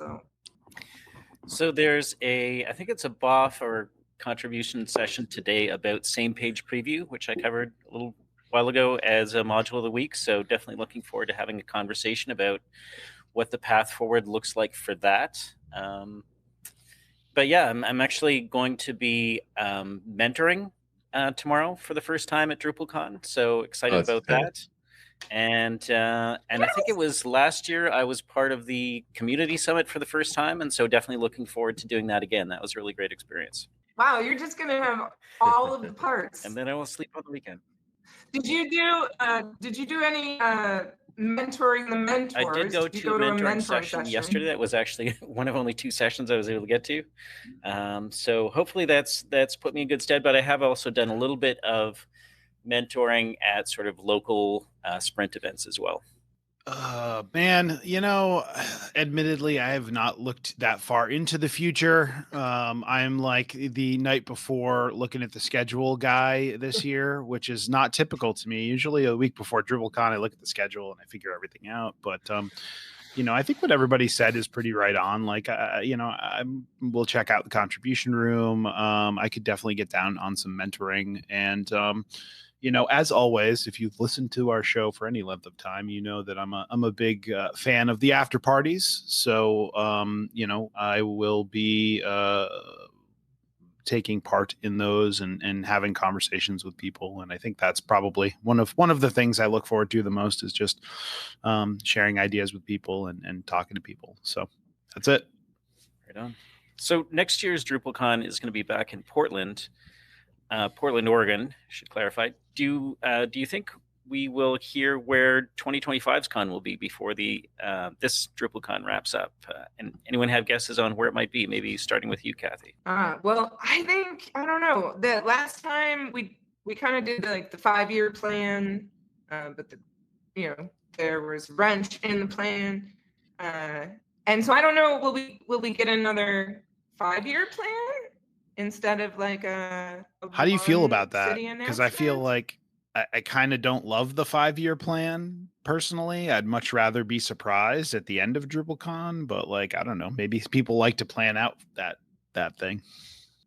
so there's I think it's a BOF or contribution session today about same page preview, which I covered a little while ago as a module of the week. So definitely looking forward to having a conversation about what the path forward looks like for that. But yeah, I'm actually going to be mentoring tomorrow for the first time at DrupalCon. So excited about that. And I think it was last year I was part of the community summit for the first time. And so definitely looking forward to doing that again. That was a really great experience. Wow, you're just going to have all of the parts. And then I will sleep on the weekend. Did you do any mentoring the mentors? I did go to a mentoring session yesterday. That was actually one of only 2 sessions I was able to get to. So hopefully that's put me in good stead. But I have also done a little bit of mentoring at sort of local sprint events as well. Man, admittedly, I have not looked that far into the future. I'm like the night before looking at the schedule guy this year, which is not typical to me. Usually a week before DrupalCon, I look at the schedule and I figure everything out. But, I think what everybody said is pretty right on. Like, we'll check out the contribution room. I could definitely get down on some mentoring, and, as always, if you've listened to our show for any length of time, you know that I'm a big fan of the after parties. So, I will be taking part in those and having conversations with people. And I think that's probably one of the things I look forward to the most, is just sharing ideas with people and talking to people. So that's it. Right on. So next year's DrupalCon is going to be back in Portland, Oregon. I should clarify. Do you think we will hear where 2025's con will be before this DrupalCon wraps up? And anyone have guesses on where it might be? Maybe starting with you, Cathy. Well, I don't know. The last time we kind of did the 5-year plan, but there was wrench in the plan, and so I don't know. Will we get another 5-year plan instead of like a How do you feel about that? Because I feel like I kind of don't love the 5-year plan personally. I'd much rather be surprised at the end of DrupalCon, but I don't know, maybe people like to plan out that thing.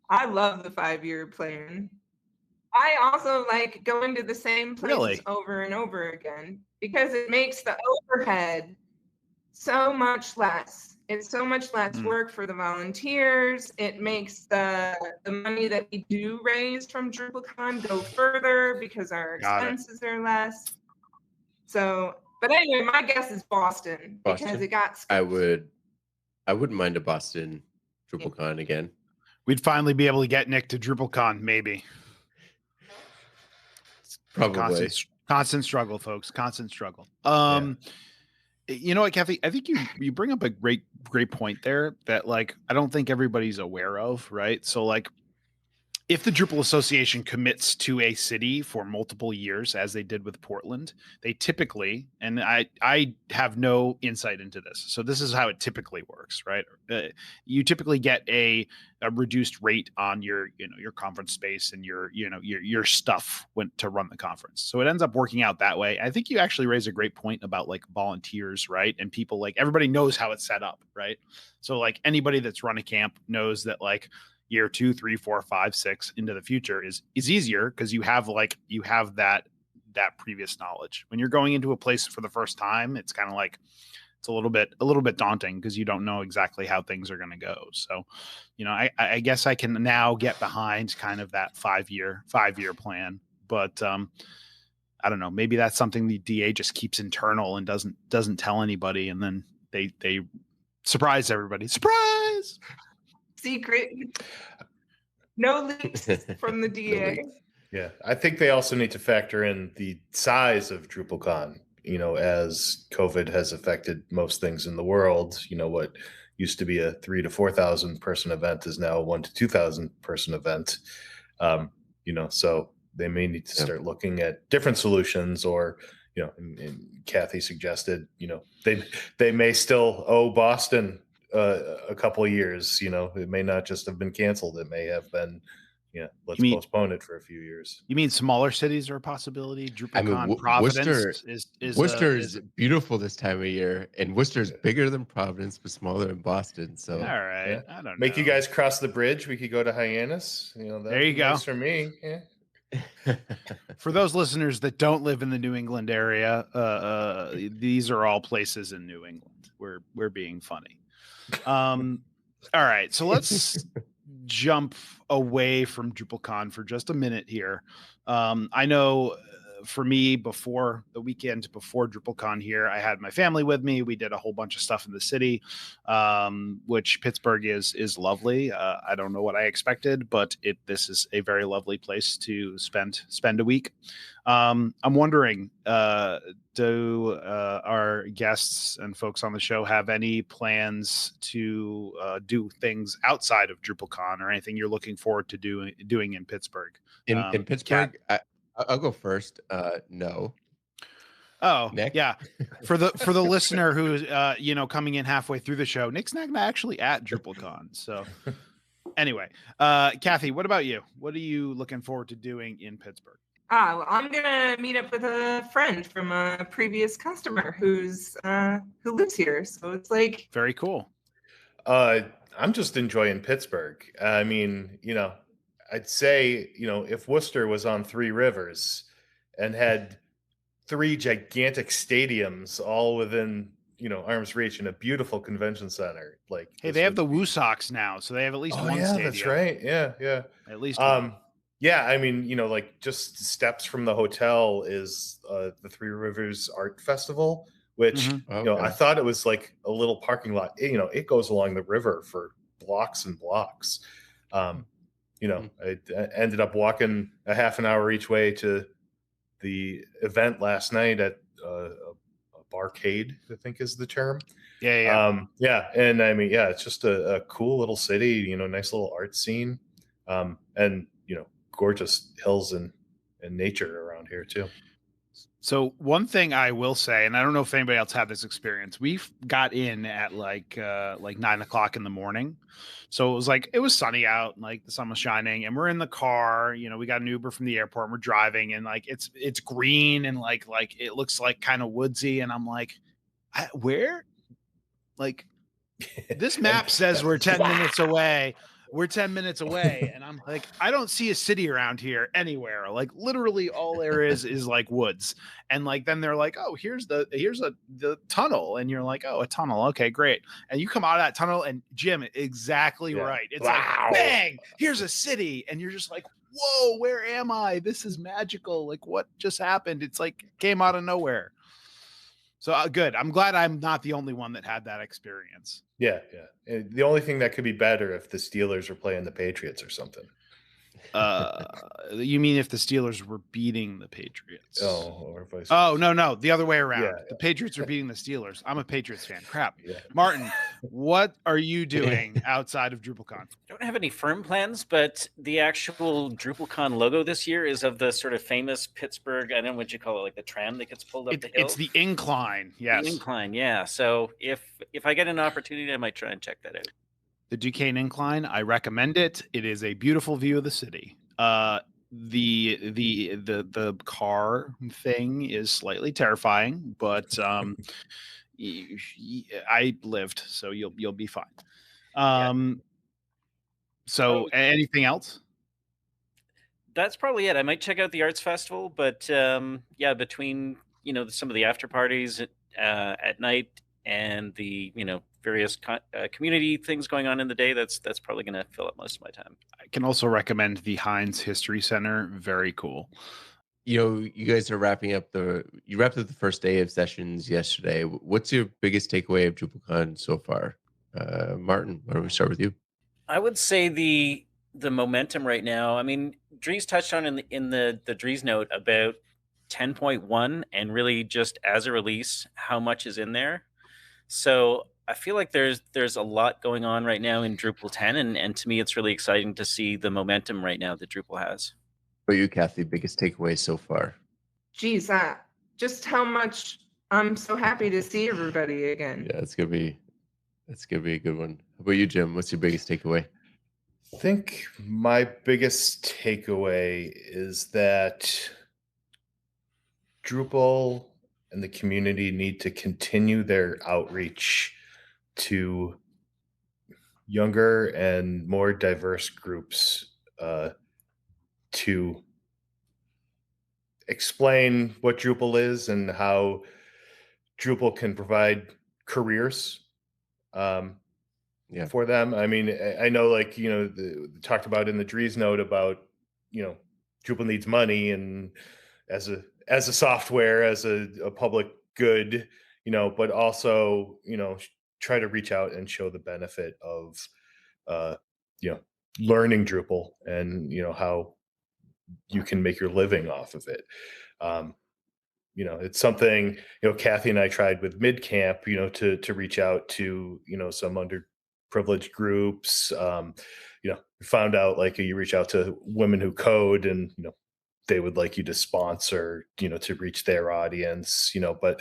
I love the 5-year plan. I also like going to the same places over and over again, because it makes the overhead so much less. It's so much less work for the volunteers. It makes the money that we do raise from DrupalCon go further because our expenses are less. So, but anyway, my guess is Boston. Because it got skipped. I wouldn't mind a Boston DrupalCon again. We'd finally be able to get Nick to DrupalCon, maybe. Probably. Constant struggle, folks. Constant struggle. You know what, Cathy? I think you bring up a great point there that like I don't think everybody's aware of, right? So like if the Drupal Association commits to a city for multiple years, as they did with Portland, they typically, and I have no insight into this, so this is how it typically works, right? You typically get a reduced rate on your conference space and your stuff to run the conference. So it ends up working out that way. I think you actually raise a great point about like volunteers, right? And people, like everybody knows how it's set up, right? So like anybody that's run a camp knows that like year 2, 3, 4, 5, 6 into the future is easier because you have that previous knowledge. When you're going into a place for the first time, it's kind of like it's a little bit daunting because you don't know exactly how things are going to go. So, I guess I can now get behind kind of that 5-year plan, but I don't know. Maybe that's something the DA just keeps internal and doesn't tell anybody, and then they surprise everybody. Surprise. Secret. No leaks from the DA. Yeah, I think they also need to factor in the size of DrupalCon. As COVID has affected most things in the world, what used to be a 3,000 to 4,000 person event is now a 1,000 to 2,000 person event. So they may need to start looking at different solutions, or and Cathy suggested, they may still owe Boston a couple of years. It may not just have been canceled. It may have been, let's postpone it for a few years. You mean smaller cities are a possibility? DrupalCon Providence Worcester is beautiful this time of year, and Worcester is bigger than Providence, but smaller than Boston. So all right, I don't know. Make you guys cross the bridge. We could go to Hyannis. There you go. Nice for me. Yeah. For those listeners that don't live in the New England area, these are all places in New England. We're being funny. All right, so let's jump away from DrupalCon for just a minute here. I know for me, before the weekend before DrupalCon here, I had my family with me. We did a whole bunch of stuff in the city, which Pittsburgh is lovely. I don't know what I expected, but this is a very lovely place to spend a week. I'm wondering, do our guests and folks on the show have any plans to do things outside of DrupalCon, or anything you're looking forward to doing in Pittsburgh? In Pittsburgh, I'll go first. No. Oh, Nick? Yeah. For the listener who's coming in halfway through the show, Nick's not actually at DrupalCon. So anyway, Cathy, what about you? What are you looking forward to doing in Pittsburgh? Well, I'm gonna meet up with a friend from a previous customer who lives here. So it's like very cool. I'm just enjoying Pittsburgh. I mean, I'd say, if Worcester was on 3 rivers and had 3 gigantic stadiums all within, arm's reach, in a beautiful convention center, like, hey, they have the Woo Sox now, so they have at least one stadium. That's right. Yeah. At least one. Yeah, I mean, like just steps from the hotel is the 3 Rivers Art Festival, which, I thought it was like a little parking lot. It goes along the river for blocks and blocks. I ended up walking a half an hour each way to the event last night at a barcade, I think is the term. Yeah. And I mean, it's just a cool little city, nice little art scene. And, gorgeous hills and nature around here too. So one thing I will say, and I don't know if anybody else had this experience, we got in at like 9:00 in the morning. So it was sunny out, and like the sun was shining, and we're in the car, we got an Uber from the airport, and we're driving, and like it's green, and like it looks like kind of woodsy. And I'm like, where? Like this map says we're 10 minutes away. We're 10 minutes away. And I'm like, I don't see a city around here anywhere. Like literally all there is like woods. And like, then they're like, oh, here's the tunnel. And you're like, oh, a tunnel. Okay, great. And you come out of that tunnel, and Jim, exactly right. It's like, bang, here's a city. And you're just like, whoa, where am I? This is magical. Like what just happened? It's like came out of nowhere. So good. I'm glad I'm not the only one that had that experience. Yeah. The only thing that could be better if the Steelers are playing the Patriots or something. You mean if the Steelers were beating the Patriots? or vice Oh, versa. no, the other way around. Yeah, The Patriots are beating the Steelers. I'm a Patriots fan. Crap. Yeah. Martin, what are you doing outside of DrupalCon? I don't have any firm plans, but the actual DrupalCon logo this year is of the sort of famous Pittsburgh, I don't know what you call it, like the tram that gets pulled up the hill. It's the incline. Yes. The incline, yeah. So if I get an opportunity, I might try and check that out. The Duquesne Incline, I recommend it. It is a beautiful view of the city. The car thing is slightly terrifying, but I lived, so you'll be fine. So anything else? That's probably it. I might check out the arts festival, but yeah, between some of the after parties at night and the various community things going on in the day, that's probably going to fill up most of my time. I can also recommend the Heinz History Center. Very cool. You guys are wrapping up you wrapped up the first day of sessions yesterday. What's your biggest takeaway of DrupalCon so far? Martin, why don't we start with you? I would say the momentum right now. I mean, Dries touched on in the Dries note about 10.1 and really just as a release, how much is in there. So I feel like there's a lot going on right now in Drupal 10, and to me, it's really exciting to see the momentum right now that Drupal has. For you, Cathy, biggest takeaway so far? Geez, just how much I'm so happy to see everybody again. Yeah, it's gonna be a good one. How about you, Jim? What's your biggest takeaway? I think my biggest takeaway is that Drupal and the community need to continue their outreach to younger and more diverse groups to explain what Drupal is and how Drupal can provide careers for them. I mean, I know, like, talked about in the Dries note about, Drupal needs money, and as a software, as a public good, but also, try to reach out and show the benefit of, learning Drupal and, how you can make your living off of it. It's something, Cathy and I tried with MidCamp, to reach out to, some underprivileged groups. We found out, like, you reach out to Women Who Code, and, they would like you to sponsor, to reach their audience, but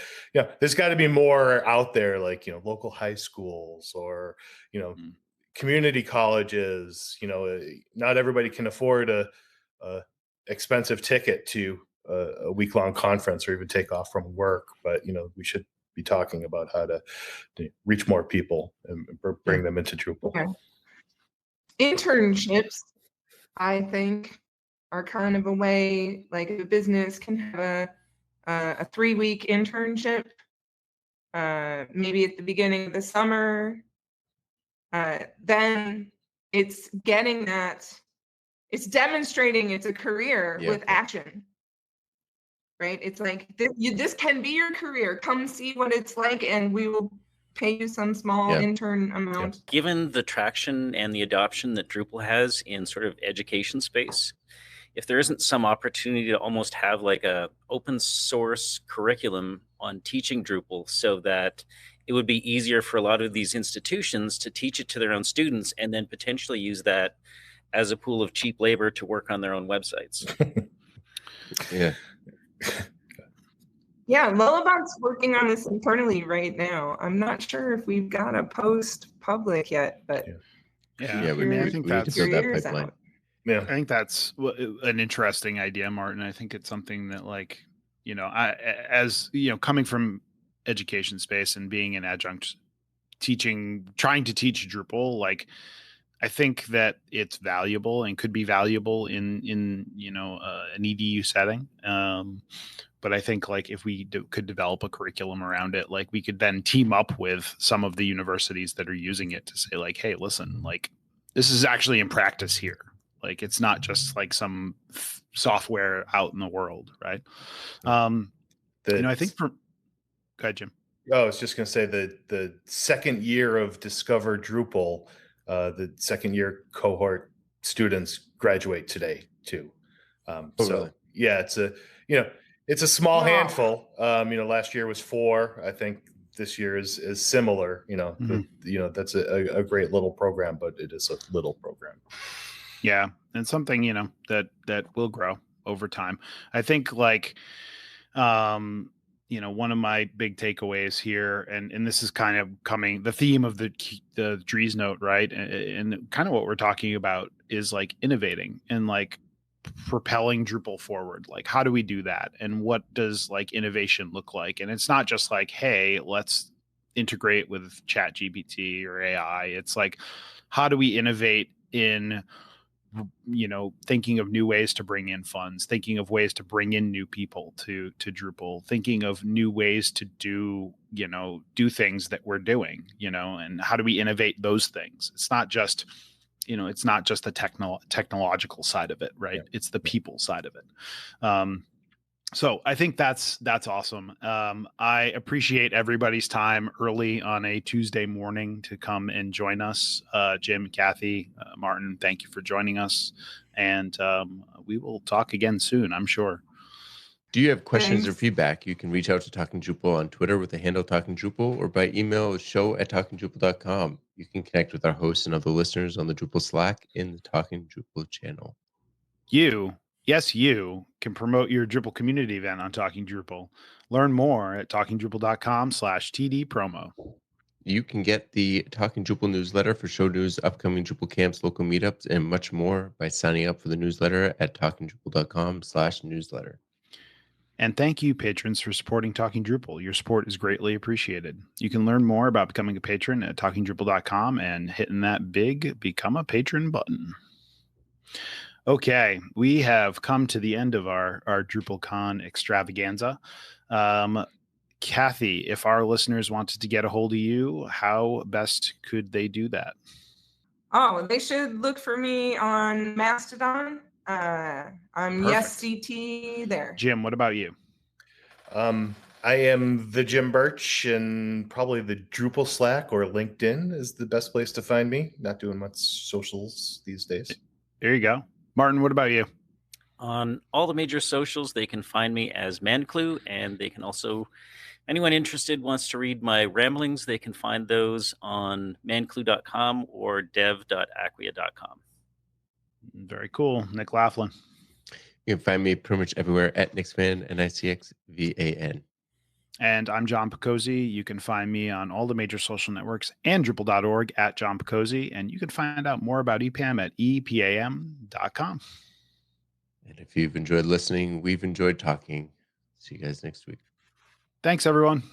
there's got to be more out there, like, local high schools or, community colleges. Not everybody can afford a expensive ticket to a week-long conference or even take off from work, but we should be talking about how to reach more people and bring them into Drupal. Okay. Internships, I think, are kind of a way, like, a business can have a 3-week internship, maybe at the beginning of the summer. Then it's getting that, it's demonstrating it's a career with action, right? It's like, this can be your career. Come see what it's like, and we will pay you some small intern amount. Given the traction and the adoption that Drupal has in sort of education space, if there isn't some opportunity to almost have like a open source curriculum on teaching Drupal, so that it would be easier for a lot of these institutions to teach it to their own students and then potentially use that as a pool of cheap labor to work on their own websites. Yeah, Lullabot's working on this internally right now. I'm not sure if we've got a post public yet, but I think that's that pipeline. I think that's an interesting idea, Martin. I think it's something that, like, coming from education space and being an adjunct trying to teach Drupal, like, I think that it's valuable and could be valuable in an EDU setting. But I think, like, if we could develop a curriculum around it, like, we could then team up with some of the universities that are using it to say, like, hey, listen, like, this is actually in practice here. Like, it's not just like some software out in the world, right? I think go ahead, Jim. I was just going to say the second year of Discover Drupal, the second year cohort students graduate today too. Oh, So really? yeah, it's a small Aw. handful. Last year was 4. I think this year is similar. That's a great little program, but it is a little program. Yeah, and something that will grow over time. I think one of my big takeaways here, and this is kind of coming the theme of the Dries note, right? And kind of what we're talking about is like innovating and like propelling Drupal forward. Like, how do we do that? And what does like innovation look like? And it's not just like, hey, let's integrate with Chat GPT or AI. It's like, how do we innovate in thinking of new ways to bring in funds, thinking of ways to bring in new people to Drupal, thinking of new ways to do things that we're doing, and how do we innovate those things? It's not just the technological side of it, right? Yeah. It's the people side of it. So I think that's awesome. I appreciate everybody's time early on a Tuesday morning to come and join us. Jim, Cathy, Martin, thank you for joining us. And we will talk again soon, I'm sure. Do you have questions or Thanks. feedback? You can reach out to Talking Drupal on Twitter with the handle Talking Drupal or by email show@talkingdrupal.com. You can connect with our hosts and other listeners on the Drupal Slack in the Talking Drupal channel. You can promote your Drupal community event on Talking Drupal. Learn more at talkingdrupal.com/TD promo. You can get the Talking Drupal newsletter for show news, upcoming Drupal camps, local meetups, and much more by signing up for the newsletter at talkingdrupal.com/newsletter. And thank you, patrons, for supporting Talking Drupal. Your support is greatly appreciated. You can learn more about becoming a patron at talkingdrupal.com and hitting that big Become a Patron button. Okay, we have come to the end of our DrupalCon extravaganza. Cathy, if our listeners wanted to get a hold of you, how best could they do that? Oh, they should look for me on Mastodon. I'm Perfect. YesCT there. Jim, what about you? I am the Jim Birch, and probably the Drupal Slack or LinkedIn is the best place to find me. Not doing much socials these days. There you go. Martin, what about you? On all the major socials, they can find me as Manclue, and they can also, anyone interested wants to read my ramblings, they can find those on manclue.com or dev.acquia.com. Very cool. Nick Laughlin. You can find me pretty much everywhere at Nixvan, NICXVAN. And I'm John Picozzi. You can find me on all the major social networks and Drupal.org at John Picozzi. And you can find out more about EPAM at EPAM.com. And if you've enjoyed listening, we've enjoyed talking. See you guys next week. Thanks, everyone.